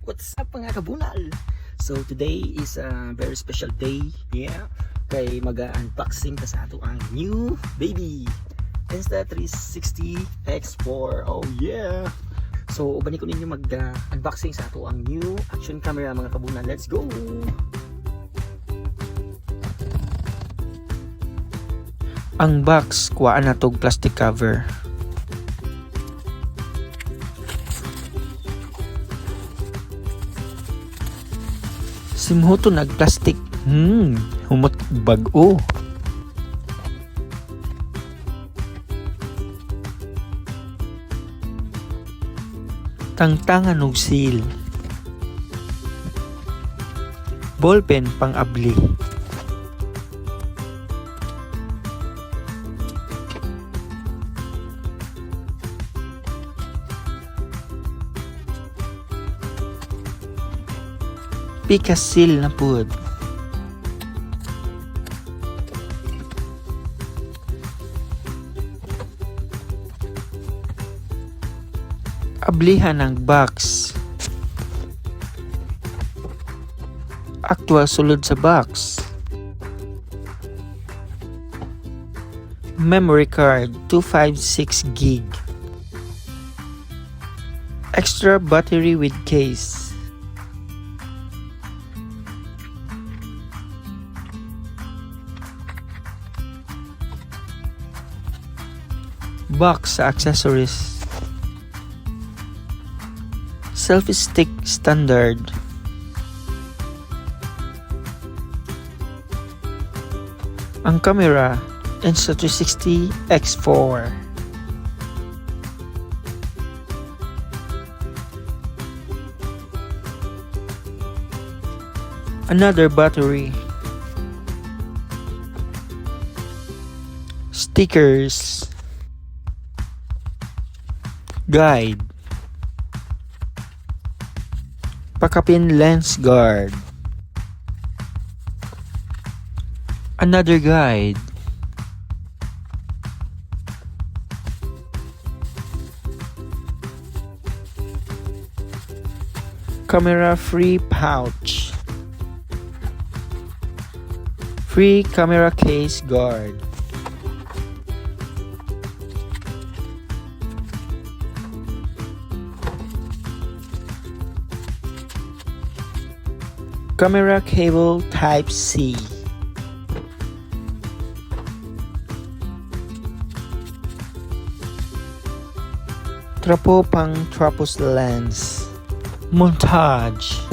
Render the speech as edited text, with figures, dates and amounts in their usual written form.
What's up mga kabunal? So today is a very special day. Yeah. Kay mag-unboxing ta sa ato ang new baby Insta360 X4. Oh yeah. So ubani ko ninyo mag-unboxing sa ato ang new action camera mga kabunal. Let's go. Ang box kuhaan na tog plastic cover. Simhuto nagplastic. Humot bag-o. Tangtangan og seal. Ballpen pang abli. Pikasil na pud. Ablihan ng box. Actual sulod sa box. Memory card 256 gig. Extra battery with case. Box sa accessories. Selfie stick standard. Ang camera Insta360 X4. Another battery. Stickers. Guide. Pakapin lens guard. Another guide. Camera free pouch. Free camera case guard. Camera cable type C. Trapo pang trapos lens. Montage.